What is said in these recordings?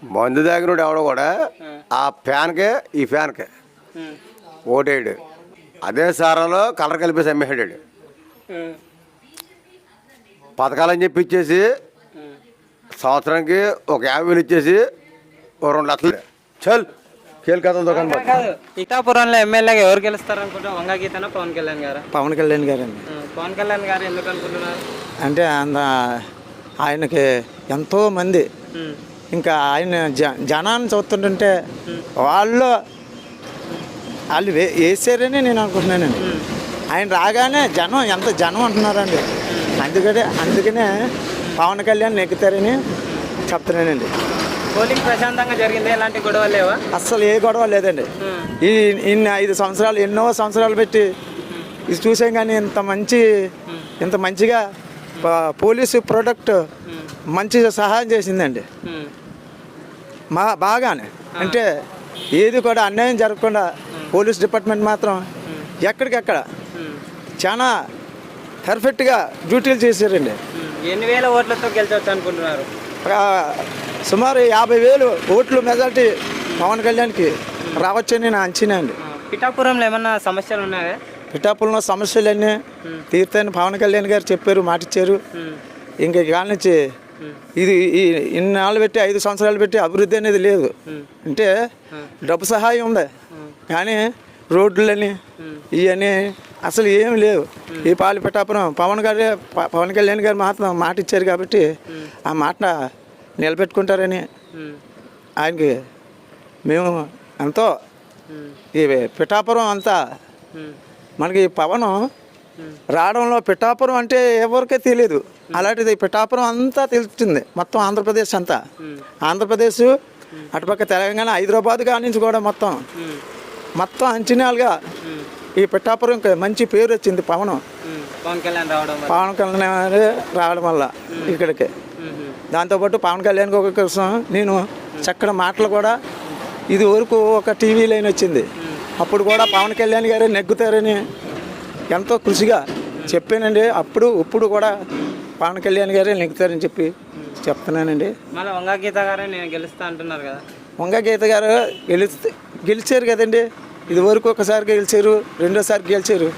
మందు తాగినోడు ఎవడో కూడా ఆ ఫ్యాన్కే ఈ ఫ్యాన్కే ఓటేయడు. అదే సారాలో కలర్ కలిపేసి అమ్మేసాడు. పథకాలని చెప్పి ఇచ్చేసి సంవత్సరానికి ఒక 50,000 ఇచ్చేసి ఓ 2 లక్షలు చల్ కేల్కతం దుకాణం. పిఠాపురంలో ఎమ్మెల్యేగా ఎవరు గెలుస్తారు అనుకుంటున్నారు? వంగ గీతనా పవన్ కళ్యాణ్ గారా? పవన్ కళ్యాణ్ గారు అండి. పవన్ కళ్యాణ్ గారు ఎందుకు అనుకుంటున్నారు? అంటే ఆయనకి ఎంతోమంది ఇంకా ఆయన జనాన్ని చూస్తుంటే వాళ్ళు వేసారని నేను అనుకుంటున్నానండి. ఆయన రాగానే ఎంత జనం అంటున్నారండి. అందుకనే పవన్ కళ్యాణ్ నెక్కుతారని చెప్తున్నానండి. పోలింగ్ ప్రశాంతంగా జరిగింది, ఎలాంటి గొడవలు లేవా? అస్సలు ఏ గొడవ లేదండి. ఇన్ని 5 సంవత్సరాలు ఎన్నో సంవత్సరాలు పెట్టి ఇది చూసాం, కానీ ఇంత మంచిగా పోలీసు ప్రొడక్ట్ మంచి సహాయం చేసిందండి. బాగానే అంటే ఏది కూడా అన్యాయం జరగకుండా పోలీస్ డిపార్ట్మెంట్ మాత్రం ఎక్కడికెక్కడ చాలా పర్ఫెక్ట్గా డ్యూటీలు చేశారండి. ఎన్ని వేల ఓట్లతో గెలిచవచ్చు అనుకుంటున్నారు? సుమారు 50,000 ఓట్లు మెజార్టీ పవన్ కళ్యాణ్కి రావచ్చని నా అంచనా అండి. పిఠాపురంలో ఏమన్నా సమస్యలు ఉన్నాయా? పిఠాపురంలో సమస్యలన్నీ తీర్తాయని పవన్ కళ్యాణ్ గారు చెప్పారు, మాటిచ్చారు. ఇంక కాల నుంచి ఇది ఇన్నాళ్ళు పెట్టి 5 సంవత్సరాలు పెట్టి అభివృద్ధి అనేది లేదు. అంటే డబ్బు సహాయం ఉంది కానీ రోడ్లని ఇవన్నీ అసలు ఏమి లేవు. ఈ పిఠాపురం పవన్ కళ్యాణ్ గారు మాత్రం మాట ఇచ్చారు కాబట్టి ఆ మాట నిలబెట్టుకుంటారని ఆయనకి మేము ఎంతో ఈ పిఠాపురం అంతా మనకి పవన్ రావడంలో పిఠాపురం అంటే ఎవరికే తెలియదు. అలాంటిది పిఠాపురం అంతా తెలుస్తుంది, మొత్తం ఆంధ్రప్రదేశ్ అంతా. ఆంధ్రప్రదేశ్ అటుపక్క తెలంగాణ హైదరాబాద్ కాడి నుంచి కూడా మొత్తం అంచనాలుగా ఈ పిఠాపురం మంచి పేరు వచ్చింది పవన్ కళ్యాణ్ రావడం వల్ల ఇక్కడికి. దాంతోపాటు పవన్ కళ్యాణ్ కోసం నేను చక్కటి మాటలు కూడా ఇది వరకు ఒక టీవీ లైన్ వచ్చింది, అప్పుడు కూడా పవన్ కళ్యాణ్ గారే నెగ్గుతారని ఎంతో కృషిగా చెప్పానండి. ఇప్పుడు కూడా పవన్ కళ్యాణ్ గారే నెగ్గుతారని చెప్తున్నానండి. మళ్ళీ వంగ గీత గారే నేను గెలుస్తా అంటున్నారు కదా? వంగ గీత గారు గెలిచారు కదండి. ఇది వరకు ఒకసారి గెలిచారు, రెండోసారి గెలిచారు.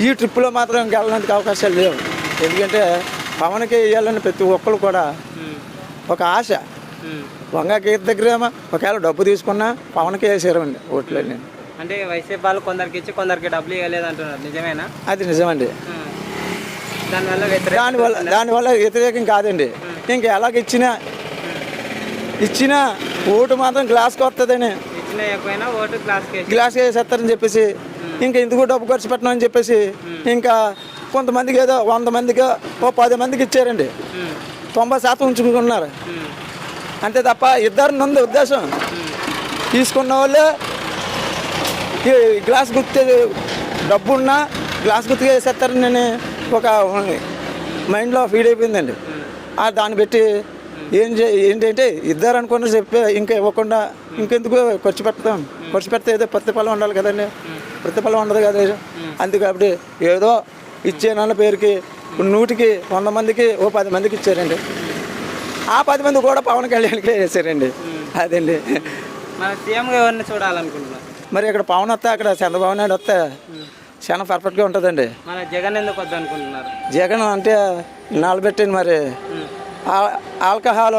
ఈ ట్రిప్లో మాత్రం గెలడానికి అవకాశాలు లేవు. ఎందుకంటే పవన్కి వేయాలని ప్రతి ఒక్కరు కూడా ఒక ఆశ. వంగ గీత దగ్గర ఒకవేళ డబ్బు తీసుకున్నా పవన్కి వేసారండి ఓట్లన్నీ. అంటే వైసీపీ వాళ్ళు కొందరికి ఇచ్చి కొందరికి డబ్బులు ఇవ్వలేదు అంటున్నారు, నిజమేనా? అది నిజమండి. దానివల్ల వ్యతిరేకం కాదండి. ఇంక ఎలాగ ఇచ్చినా ఓటు మాత్రం గ్లాస్కి వస్తుందని గ్లాస్కి వేసేస్తారని చెప్పేసి ఇంకా ఎందుకు డబ్బు ఖర్చు పెట్టడం అని చెప్పేసి ఇంకా కొంతమందికి ఏదో 100 మందికి 10 మందికి ఇచ్చారండి. 90% ఉంచుకున్నారు అంతే తప్ప ఇద్దరిని ఉంది ఉద్దేశం. తీసుకున్న వాళ్ళే ఈ గ్లాస్ గుర్తు డబ్బున్నా గ్లాస్ గుర్తుగా వేసేస్తారని నేను ఒక మైండ్లో ఫీడ్ అయిపోయిందండి. దాన్ని పెట్టి ఏంటంటే ఇద్దరు అనుకున్న చెప్పి ఇంకా ఇవ్వకుండా ఇంకెందుకు ఖర్చు పెడితే ఏదో ప్రతిఫలం ఉండాలి కదండి. ప్రతిఫలం ఉండదు కదా. అందుకప్పుడు ఏదో ఇచ్చేనన్న పేరుకి 100కి 100 మందికి 10 మందికి ఇచ్చారండి. ఆ 10 మంది కూడా పవన్ కళ్యాణ్కే వేసారండి. అదండి. సీఎంగా ఎవరిని చూడాలనుకుంటున్నారు? మరి ఇక్కడ పవన్ వస్తే అక్కడ చంద్రబాబు నాయుడు వస్తే చాలా పర్ఫెక్ట్గా ఉంటుందండి. జగన్ ఎందుకు వద్దు అనుకుంటున్నారు? జగన్ అంటే నాలుబెట్టండి. మరి ఆల్కహాల్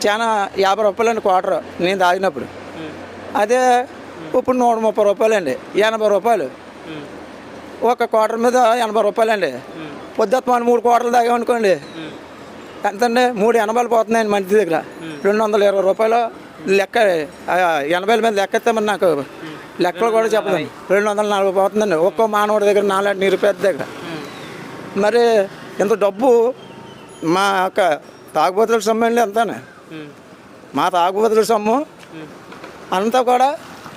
చాలా 50 రూపాయలండి క్వార్టర్ నేను తాగినప్పుడు. అదే ఇప్పుడు 130 రూపాయలండి. 80 రూపాయలు ఒక క్వార్టర్ మీద 80 రూపాయలండి. పొద్దుత్మాన్ని 3 క్వార్టర్లు తాగామనుకోండి ఎంతండి 380 పోతున్నాయండి మంచి దగ్గర. 220 రూపాయలు లెక్క 80 మీద లెక్క ఇస్తే మరి నాకు లెక్కలు కూడా చెప్పలేదు. 240 పోతుందండి ఒక్కో మానవుడి దగ్గర, 4 నిరుపేద దగ్గర. మరి ఇంత డబ్బు మా యొక్క తాగుబోతుల సొమ్ము అండి అంతానే. మా తాగుబోతుల సొమ్ము అంతా కూడా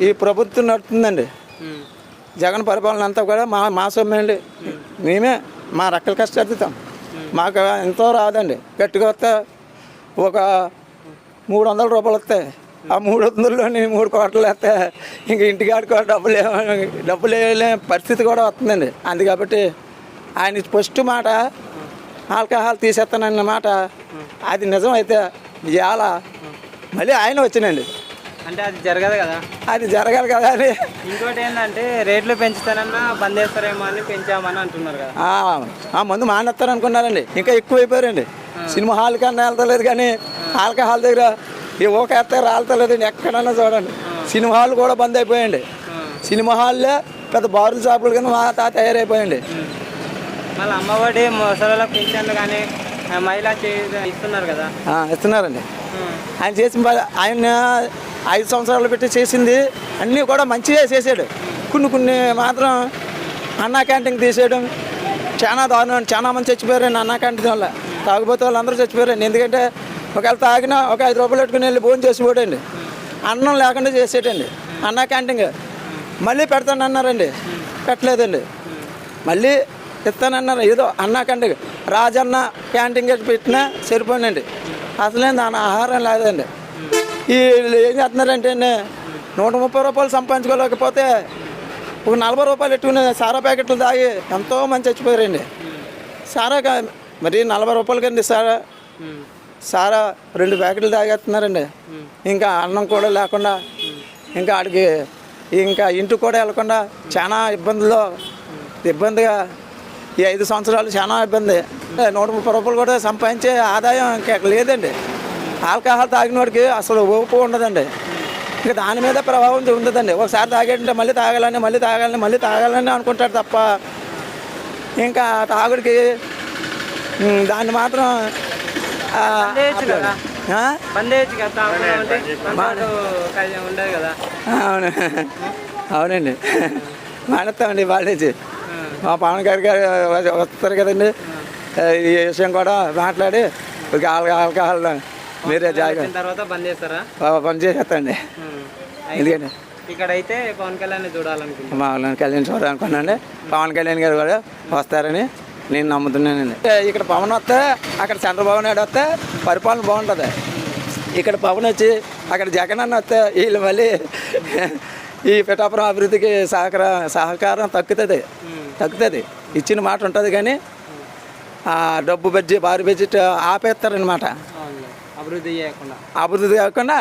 ఈ ప్రభుత్వం నడుతుందండి. జగన్ పరిపాలన అంతా కూడా మా సొమ్ము అండి. మేమే మా రెక్కలు కష్టపడతాం. మాకు ఎంతో రాదండి. గట్టిగా వస్తే ఒక 300 రూపాయలు వస్తాయి. ఆ 300లోని 3 కోట్లు వస్తే ఇంక ఇంటికాడికి డబ్బులు వేయలే పరిస్థితి కూడా వస్తుందండి. అందుకబట్టి ఆయన ఫస్ట్ మాట ఆల్కహాల్ తీసేస్తానన్న మాట అది నిజమైతే ఇవాళ మళ్ళీ ఆయన వచ్చినండి. అంటే అది జరగదు కదా. అది జరగాలి కదా అని. ఇంకోటి ఏంటంటే రేట్లు పెంచుతానన్నా బంద్ చేస్తారేమో అని పెంచామని అంటున్నారు కదా. ముందు మానేస్తారు అనుకున్నారండి, ఇంకా ఎక్కువ అయిపోయారండి. సినిమా హాల్ కన్నా వెళ్తలేదు కానీ ఆల్కహాల్ దగ్గర ఈ ఊకేస్తే రాలతలేదండి. ఎక్కడన్నా చూడండి సినిమా హాల్ కూడా బంద్ అయిపోయాయండి. సినిమా హాల్లో పెద్ద బారుల షాపుల కింద మా తయారైపోయాయండి. మళ్ళీ అమ్మఒడి ముసలిలకు పింఛన్లు కానీ మహిళా ఇస్తున్నారు కదా. ఇస్తున్నారండి. ఆయన చేసిన ఆయన 5 సంవత్సరాలు పెట్టి చేసింది అన్నీ కూడా మంచిగా చేసాడు. కొన్ని మాత్రం అన్నా క్యాంటీన్ తీసేయడం చాలా దారుణం. చాలా మంది చచ్చిపోయారండి అన్నా క్యాంటీన్ వల్ల. తాగుబోతే వాళ్ళు అందరూ చచ్చిపోయారండి. ఎందుకంటే ఒకవేళ తాగినా ఒక 5 రూపాయలు పెట్టుకుని వెళ్ళి భోజనం చేసిపోడండి. అన్నం లేకుండా చేసేటండి అన్నా క్యాంటీన్. మళ్ళీ పెడతానన్నారండి, పెట్టలేదండి. మళ్ళీ ఇస్తానన్నారు. ఏదో అన్నా క్యాంటీన్ రాజన్న క్యాంటీన్ పెట్టినా సరిపోయిందండి. అసలే దాని ఆహారం లేదండి. వీళ్ళు ఏం చేస్తున్నారంటే 130 రూపాయలు సంపాదించుకోలేకపోతే ఒక 40 రూపాయలు పెట్టుకుని సారా ప్యాకెట్లు తాగి ఎంతో మంది చచ్చిపోయారండి. సారా మరి 40 రూపాయలు కండి సారా 2 ప్యాకెట్లు తాగేస్తున్నారండి. ఇంకా అన్నం కూడా లేకుండా, ఇంకా ఆడికి ఇంకా ఇంటికి కూడా వెళ్ళకుండా చాలా ఇబ్బందిగా ఈ 5 సంవత్సరాలు చాలా ఇబ్బంది. 130 రూపాయలు కూడా సంపాదించే ఆదాయం ఇంకా లేదండి. ఆల్కహాల్ తాగిన వాడికి అసలు ఓపు ఉండదండి. ఇంకా దాని మీద ప్రభావం ఉంటుందండి. ఒకసారి తాగేటంటే మళ్ళీ తాగాలని అనుకుంటాడు తప్ప ఇంకా తాగుడికి దాన్ని మాత్రం అవునండి మానేస్తామండి. వాళ్ళ నుంచి మా పవన్ గారు వస్తారు కదండి, ఈ విషయం కూడా మాట్లాడి ఆల్కహాల్ మీరే తర్వాత బంద్ చేస్తారా? బంద్ చేసేస్తాండి. ఎందుకంటే ఇక్కడైతే పవన్ కళ్యాణ్ చూడాలనుకుంటున్నాను. పవన్ కళ్యాణ్ చూడాలనుకున్నాండి. పవన్ కళ్యాణ్ గారు కూడా వస్తారని నేను నమ్ముతున్నానండి. ఇక్కడ పవన్ వస్తే అక్కడ చంద్రబాబు నాయుడు వస్తే పరిపాలన బాగుంటుంది. ఇక్కడ పవన్ వచ్చి అక్కడ జగన్ అన్న వస్తే వీళ్ళు మళ్ళీ ఈ పిఠాపురం అభివృద్ధికి సహకారం తగ్గుతుంది. ఇచ్చిన మాట ఉంటుంది కానీ డబ్బు బడ్జెట్ భారీ బడ్జెట్ ఆపేస్తారనమాట. అభివృద్ధి కాకుండా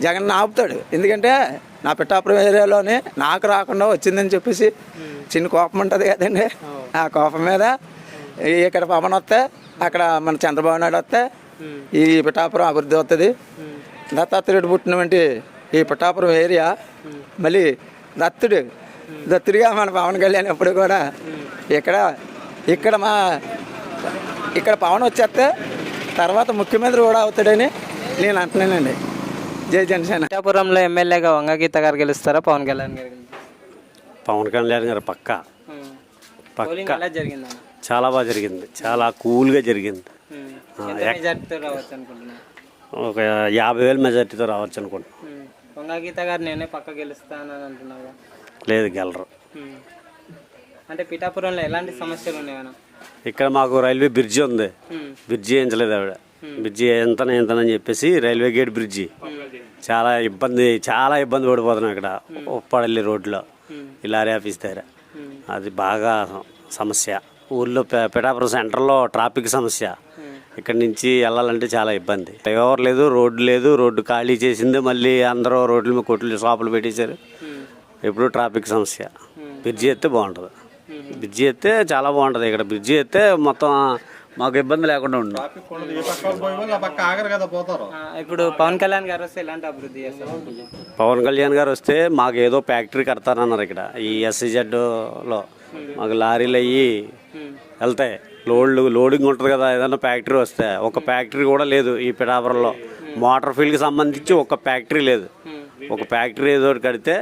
జగన్ ఆపుతాడు. ఎందుకంటే నా పిఠాపురం ఏరియాలోనే నాకు రాకుండా వచ్చిందని చెప్పేసి చిన్న కోపం ఉంటుంది కదండి. ఆ కోపం మీద ఇక్కడ పవన్ వస్తే అక్కడ మన చంద్రబాబు నాయుడు వస్తే ఈ పిఠాపురం అభివృద్ధి అవుతుంది. దత్తాత్రేయుడు పుట్టినటువంటి ఈ పిఠాపురం ఏరియా మళ్ళీ దత్తుడిగా మన పవన్ కళ్యాణ్ ఎప్పుడు కూడా ఇక్కడ పవన్ వచ్చేస్తే తర్వాత ముఖ్యమంత్రి కూడా అవుతాడని నేను అంటున్నానండి. జై జనసేన. పిఠాపురంలో ఎమ్మెల్యేగా వంగగీత గారు గెలుస్తారా, పవన్ కళ్యాణ్ గారు? పవన్ కళ్యాణ్ గారు పక్కా జరిగింది. చాలా బాగా జరిగింది, చాలా కూల్గా జరిగింది. ఒక 50,000 మెజార్టీతో రావచ్చు అనుకుంటున్నాను. వంగగీత గారు నేనే పక్క గెలుస్తానని అంటున్నారు. లేదు, గెలరు. అంటే పిఠాపురంలో ఎలాంటి సమస్యలు ఉన్నాయన్నా? ఇక్కడ మాకు రైల్వే బ్రిడ్జి ఉంది, బ్రిడ్జి వేయించలేదు ఆవిడ. బ్రిడ్జి ఎంతనని చెప్పేసి రైల్వే గేట్ బ్రిడ్జి చాలా ఇబ్బంది పడిపోతున్నాం ఇక్కడ ఉప్పడల్లి రోడ్లో ఈ లారీ ఆఫీస్ దగ్గర. అది బాగా సమస్య. ఊళ్ళో పిఠాపురం సెంటర్లో ట్రాఫిక్ సమస్య. ఇక్కడి నుంచి వెళ్ళాలంటే చాలా ఇబ్బంది. ఫ్లైఓవర్ లేదు, రోడ్డు లేదు. రోడ్డు ఖాళీ చేసింది, మళ్ళీ అందరూ రోడ్ల మీద కొట్లు షాపులు పెట్టేశారు. ఎప్పుడు ట్రాఫిక్ సమస్య. బ్రిడ్జి ఎత్తే బాగుంటుంది. బ్రిడ్జి ఎత్తే చాలా బాగుంటుంది. ఇక్కడ బ్రిడ్జి ఎత్తే మొత్తం మాకు ఇబ్బంది లేకుండా ఉంటుంది. ఇప్పుడు పవన్ కళ్యాణ్ గారు వస్తే ఎలాంటి అభివృద్ధి చేస్తారు? పవన్ కళ్యాణ్ గారు వస్తే మాకు ఏదో ఫ్యాక్టరీ కడతారన్నారు ఇక్కడ ఈ SEZలో. మాకు లారీలు అయ్యి వెళ్తాయి, లోడింగ్ ఉంటుంది కదా. ఏదైనా ఫ్యాక్టరీ వస్తే ఒక ఫ్యాక్టరీ కూడా లేదు ఈ పిఠాపురంలో. మోటార్ ఫీల్డ్కి సంబంధించి ఒక ఫ్యాక్టరీ లేదు. ఒక ఫ్యాక్టరీ ఏదో కడితే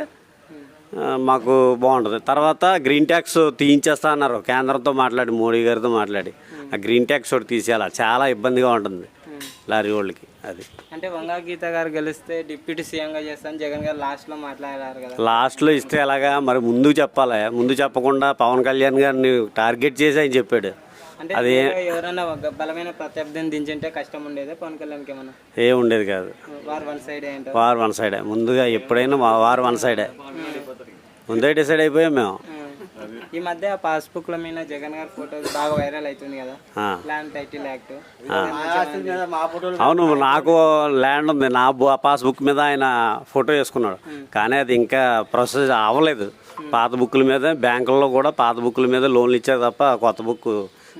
మాకు బాగుంటుంది. తర్వాత గ్రీన్ ట్యాక్స్ తీయించేస్తా అన్నారు కేంద్రంతో మాట్లాడి, మోడీ గారితో మాట్లాడి. ఆ గ్రీన్ ట్యాక్స్ ఒకటి తీసేయాలి. చాలా ఇబ్బందిగా ఉంటుంది లారీ వాళ్ళకి. అది అంటే వంగగీత గారు గెలిస్తే డిప్యూటీ సీఎంగా చేస్తాను జగన్ గారు లాస్ట్లో మాట్లాడారు కదా. లాస్ట్లో ఇస్తే ఎలాగా మరి? ముందు చెప్పాలి. ముందు చెప్పకుండా పవన్ కళ్యాణ్ గారిని టార్గెట్ చేసి ఆయన చెప్పాడు. అది ఎవరైనా బలమైన ప్రత్యర్థిని దించుంటే కష్టం ఉండేది పవన్ కళ్యాణ్కి? ఏమన్నా ఏం ఉండేది కాదు. వార్ వన్ సైడే. ముందుగా ఎప్పుడైనా వార్ వన్ సైడే. ముందే డిసైడ్ అయిపోయాం మేము. ఈ మధ్య పాస్బుక్ల మీద జగన్ గారి ఫోటో బాగా వైరల్ అవుతుంది కదా, ఆ. Land title act. అవును, నాకు ల్యాండ్ ఉంది, నా పాస్బుక్ మీద ఆయన ఫోటో వేసుకున్నాడు, కానీ అది ఇంకా ప్రాసెస్ అవ్వలేదు. పాత బుక్కుల మీద బ్యాంకుల్లో కూడా పాత బుక్కుల మీద లోన్లు ఇచ్చారు తప్ప కొత్త బుక్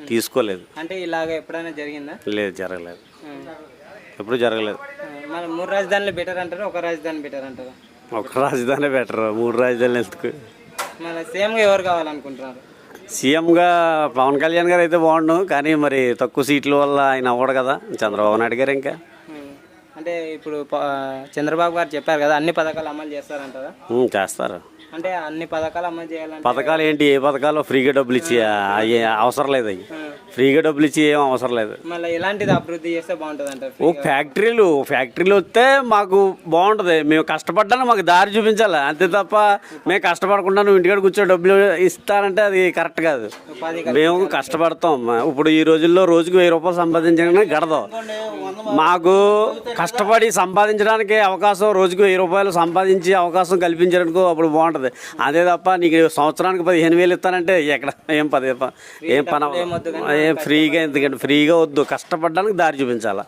తీసుకోలేదు. అంటే ఇలాగ ఎప్పుడైనా జరిగిందా? లేదు, జరగలేదు, ఎప్పుడు జరగలేదు. మరి 3 రాజధానులు బెటర్ అంటారా, ఒక రాజధాని బెటర్ అంటారా? ఒక రాజధాని బెటర్, 3 రాజధానులు ఎందుకు? మన సీఎంగా ఎవరు కావాలనుకుంటున్నారు? సీఎంగా పవన్ కళ్యాణ్ గారు అయితే బాగుండు, కానీ మరి తక్కువ సీట్ల వల్ల ఆయన అవ్వడు కదా, చంద్రబాబు నాయుడు గారు. ఇంకా అంటే ఇప్పుడు చంద్రబాబు గారు చెప్పారు కదా అన్ని పథకాలు అమలు చేస్తారంటారా? చేస్తారు. అంటే అన్ని పథకాలు అమలు చేయాలంటే పథకాలు ఏంటి, ఏ పథకాలు ఫ్రీగా డబ్బులు ఇచ్చి అవి అవసరం లేదు, అవి ఫ్రీగా డబ్బులు ఇచ్చి ఏం అవసరం లేదు. మళ్ళీ ఎలాంటిది అభివృద్ధి చేస్తే బాగుంటుంది అంటారు? ఓ ఫ్యాక్టరీలు వస్తే మాకు బాగుంటుంది, మేము కష్టపడ్డాను, మాకు దారి చూపించాలి అంతే తప్ప మేము కష్టపడకుండా నువ్వు ఇంటికాడ కూర్చో డబ్బులు ఇస్తానంటే అది కరెక్ట్ కాదు. మేము కష్టపడతాం. ఇప్పుడు ఈ రోజుల్లో రోజుకి 1000 రూపాయలు సంపాదించడానికి గడదు. మాకు కష్టపడి సంపాదించడానికి అవకాశం, రోజుకి 1000 రూపాయలు సంపాదించి అవకాశం కల్పించడానికి అప్పుడు బాగుంటుంది. అదే తప్ప నీకు సంవత్సరానికి 15,000 ఇస్తానంటే ఎక్కడ ఏం పని, ఏం ఫ్రీగా, ఎందుకంటే ఫ్రీగా వద్దు, కష్టపడడానికి దారి చూపించాలి.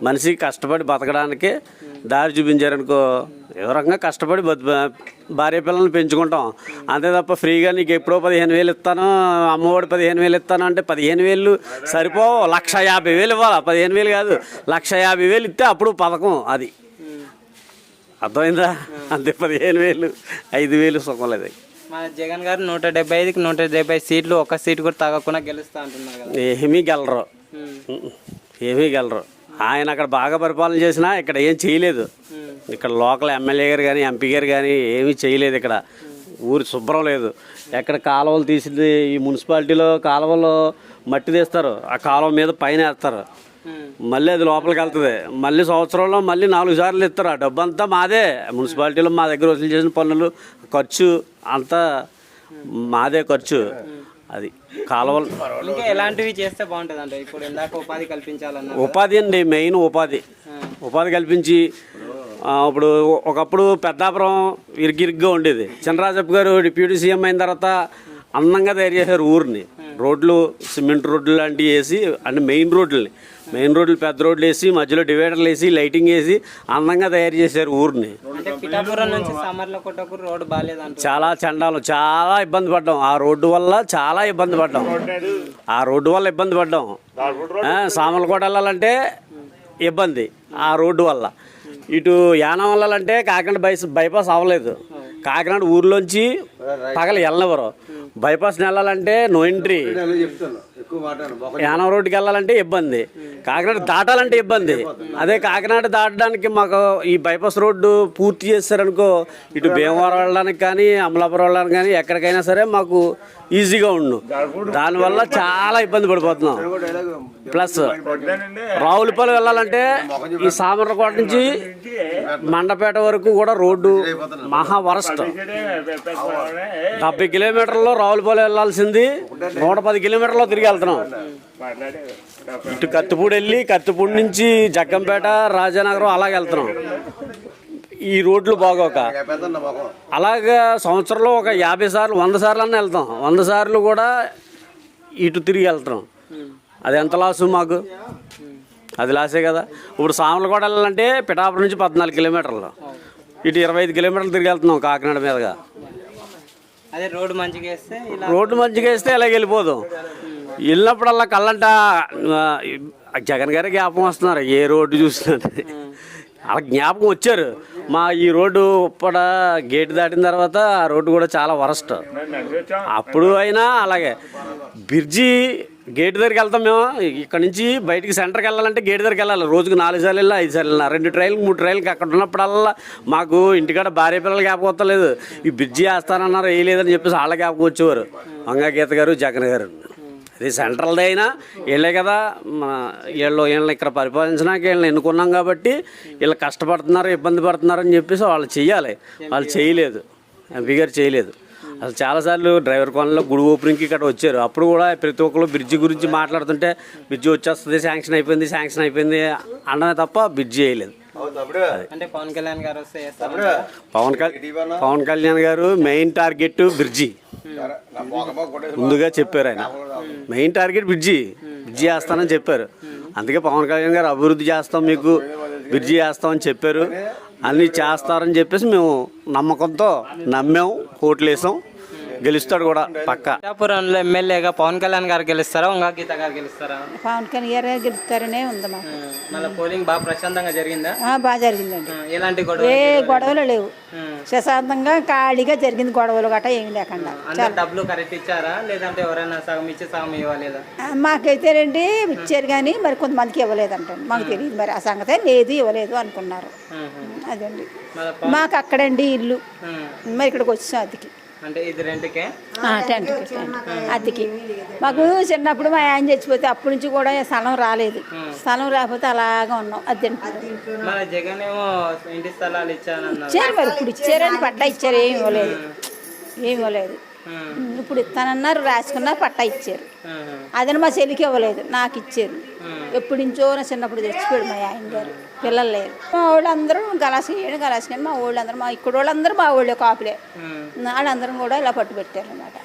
మనిషికి కష్టపడి బతకడానికి దారి చూపించారనుకో, ఏదో రకంగా కష్టపడి భార్య పిల్లల్ని పెంచుకుంటాం అంతే తప్ప ఫ్రీగా నీకు ఎప్పుడో 15,000 ఇస్తాను, అమ్మఒడి 15,000 ఇస్తాను అంటే 15,000 సరిపోవు, 1,50,000 ఇవ్వాలి. 15,000 కాదు, 1,50,000 ఇస్తే అప్పుడు పథకం అది. అర్థమైందా? అంతే, 15,000 5,000 సుఖం లేదు. మన జగన్ గారు 175కి 170 సీట్లు, ఒక్క సీటు కూడా తగ్గకుండా గెలుస్తా అంటున్నారు కదా. ఏమీ గెలరు. ఆయన అక్కడ బాగా పరిపాలన చేసినా ఇక్కడ ఏం చేయలేదు. ఇక్కడ లోకల్ ఎమ్మెల్యే గారు కానీ ఎంపీ గారు కానీ ఏమీ చేయలేదు. ఇక్కడ ఊరు శుభ్రం లేదు. ఎక్కడ కాలువలు తీసింది, ఈ మున్సిపాలిటీలో కాలువలో మట్టి తీస్తారు, ఆ కాలువ మీద పైన వేస్తారు, మళ్ళీ అది లోపలికి వెళ్తుంది. మళ్ళీ సంవత్సరంలో మళ్ళీ 4 సార్లు ఇస్తారు. ఆ డబ్బు అంతా మాదే, మున్సిపాలిటీలో మా దగ్గర వసూలు చేసిన పన్నులు ఖర్చు అంతా మాదే ఖర్చు. అది కాలువలు ఇంకా ఎలాంటివి చేస్తే బాగుంటుంది అంటే? ఇప్పుడు ఇందాక ఉపాధి కల్పించాలన్నా, ఉపాధి అండి మెయిన్. ఉపాధి కల్పించి, ఇప్పుడు ఒకప్పుడు పెద్దాపురం ఇరిగిరిగ్గా ఉండేది. చినరాజప్ప గారు డిప్యూటీ సీఎం అయిన తర్వాత అందంగా తయారు చేశారు ఊరిని. రోడ్లు సిమెంట్ రోడ్లు లాంటివి వేసి, అంటే మెయిన్ రోడ్లు పెద్ద రోడ్లు వేసి, మధ్యలో డివైడర్లు వేసి, లైటింగ్ వేసి అందంగా తయారు చేశారు ఊరిని. అంటే పిఠాపురం నుంచి సామర్లకోటకు రోడ్డు బాగాలేదంట. చాలా చండాలం, చాలా ఇబ్బంది పడ్డాం. ఆ రోడ్డు వల్ల చాలా ఇబ్బంది పడ్డాం. సామర్లకోట వెళ్ళాలంటే ఇబ్బంది ఆ రోడ్డు వల్ల. ఇటు యానం వెళ్ళాలంటే కాకినాడ బైపాస్ అవ్వలేదు. కాకినాడ ఊర్లోంచి పగల వెళ్ళనివ్వరు. బైపాస్ వెళ్ళాలంటే నో ఎంట్రీ. యానం రోడ్డుకి వెళ్ళాలంటే ఇబ్బంది, కాకినాడ దాటాలంటే ఇబ్బంది. అదే కాకినాడ దాటడానికి మాకు ఈ బైపాస్ రోడ్డు పూర్తి చేస్తారనుకో, ఇటు భీమవరం వెళ్ళడానికి కానీ అమలాపురం వెళ్ళడానికి కానీ ఎక్కడికైనా సరే మాకు ఈజీగా ఉండు. దానివల్ల చాలా ఇబ్బంది పడిపోతున్నాం. ప్లస్ రావులపల్లి వెళ్ళాలంటే ఈ సామర్లకోట నుంచి మండపేట వరకు కూడా రోడ్డు మహా వరస్ట్. 70 కిలోమీటర్లో రావులపల్లి వెళ్ళాల్సింది 110 కిలోమీటర్లో తిరిగి వెళ్తున్నాం. ఇటు కత్తిపూడి వెళ్ళి కత్తిపూడి నుంచి జగ్గంపేట, రాజానగరం అలాగే వెళ్తున్నాం. ఈ రోడ్లు బాగోక అలాగా సంవత్సరంలో ఒక 50 సార్లు 100 సార్లు అన్నా వెళ్తాం. 100 సార్లు కూడా ఇటు తిరిగి వెళ్తున్నాం. అది ఎంత లాసు మాకు? అది లాసే కదా. ఇప్పుడు సామర్లకోట వెళ్ళాలంటే పిఠాపురం నుంచి 14 కిలోమీటర్లు, ఇటు 25 కిలోమీటర్లు తిరిగి వెళ్తున్నాం కాకినాడ మీదుగా. అదే రోడ్డు మంచిగా వేస్తే ఇలాగ వెళ్ళిపోదాం. వెళ్ళినప్పుడల్లా కళ్ళంట జగన్ గారే జ్ఞాపకం వస్తున్నారు. ఏ రోడ్డు చూసినా అలా జ్ఞాపకం వచ్చారు. మా ఈ రోడ్డు ఉప్పడ గేట్ దాటిన తర్వాత ఆ రోడ్డు కూడా చాలా వరస్ట్. అప్పుడు అయినా అలాగే బ్రిడ్జి గేట్ దగ్గరికి వెళ్తాం మేము. ఇక్కడ నుంచి బయటికి సెంటర్కి వెళ్ళాలంటే గేట్ దగ్గరికి వెళ్ళాలి. రోజుకు 4 సార్లు వెళ్ళా, 5 సార్లు వెళ్ళినా, 2 ట్రైన్లు 3 ట్రైన్లకి అక్కడ ఉన్నప్పుడల్లా మాకు ఇంటికాడ భార్య పిల్లలు జ్ఞాపకం వస్తలేదు. ఈ బ్రిడ్జి వేస్తానన్నారు, వేయలేదని చెప్పేసి వాళ్ళ జ్ఞాపకం వచ్చేవారు. గీత గారు, జగన్ గారు. అది సెంట్రల్ది అయినా వీళ్ళే కదా, వీళ్ళని ఇక్కడ పరిపాలించినాక వీళ్ళని ఎన్నుకున్నాం కాబట్టి వీళ్ళు కష్టపడుతున్నారు, ఇబ్బంది పడుతున్నారు అని చెప్పేసి వాళ్ళు చెయ్యాలి. వాళ్ళు చేయలేదు, ఎంపీ గారు చేయలేదు. అసలు చాలాసార్లు డ్రైవర్ కాలనీలో గుడి ఓపెనింగ్కి ఇక్కడ వచ్చారు. అప్పుడు కూడా ప్రతి ఒక్కరు బ్రిడ్జి గురించి మాట్లాడుతుంటే బ్రిడ్జి వచ్చేస్తుంది, శాంక్షన్ అయిపోయింది అనడమే తప్ప బ్రిడ్జి చేయలేదు. అంటే పవన్ కళ్యాణ్ గారు పవన్ కళ్యాణ్ గారు మెయిన్ టార్గెట్ బ్రిడ్జి. ముందుగా చెప్పారు ఆయన. మెయిన్ టార్గెట్ బ్రిడ్జి వేస్తానని చెప్పారు. అందుకే పవన్ కళ్యాణ్ గారు అభివృద్ధి చేస్తాం, మీకు బ్రిడ్జి వేస్తామని చెప్పారు. అన్నీ చేస్తారని చెప్పేసి మేము నమ్మకంతో నమ్మాం, ఓట్లు వేసాం. గెలుస్తాడు కూడా పక్క. పిఠాపురంలో ఎమ్మెల్యేగా పవన్ కళ్యాణ్ గారు గెలుస్తారా, వంగా గీత గారు గెలుస్తారా? పవన్ కళ్యాణ్ గారు గెలుస్తారనే ఉంది మాకు. మళ్ళీ పోలింగ్ బాగా ప్రశాంతంగా జరిగిందా? బాగా జరిగిందండి. ఎలాంటి గొడవ? ఏ గొడవలు లేవు, ప్రశాంతంగా ఖాళీగా జరిగింది. గొడవలు గట్రా ఏమి లేకుండా. అందరు డబ్బులు కరెక్ట్ ఇచ్చారా, లేదంటే ఎవరైనా సగం ఇచ్చి సగం ఇవ్వలేదా? మాకైతే రండి ఇచ్చారు, కానీ మరి కొంతమందికి ఇవ్వలేదంట. మాకు తెలియదు మరి ఆ సంగతే, లేదు ఇవ్వలేదు అనుకున్నారు. అదండి మాకు అక్కడండి ఇల్లు, మరి ఇక్కడికి వచ్చాం అతికి. అంటే ఇది రెంట్కే? అతికి. మాకు చిన్నప్పుడు మా ఆయన చచ్చిపోతే అప్పటి నుంచి కూడా స్థలం రాలేదు. స్థలం రాకపోతే అలాగా ఉన్నాం. అది మన జగన్ ఏమో ఇంటి స్థలాలు ఇచ్చానన్నారు. ఇచ్చారు, మరి ఇప్పుడు ఇచ్చారని పట్టా ఇచ్చారు. ఏమి ఇవ్వలేదు, ఏమి ఇవ్వలేదు. ఇప్పుడు ఇస్తానన్నారు, రాసుకున్నారు, పట్టా ఇచ్చారు. అదని మా చెల్లికి ఇవ్వలేదు, నాకు ఇచ్చారు. ఎప్పటి నుంచో నా చిన్నప్పుడు చచ్చిపోయాడు మా ఆయన గారు, పిల్లలు లేరు. మా వాళ్ళందరూ గలాసినాయి. మా వాళ్ళందరూ, మా ఇక్కడ వాళ్ళందరూ మా వాళ్ళే కాపులే. వాళ్ళందరం కూడా ఇలా పట్టు పెట్టారు అన్నమాట.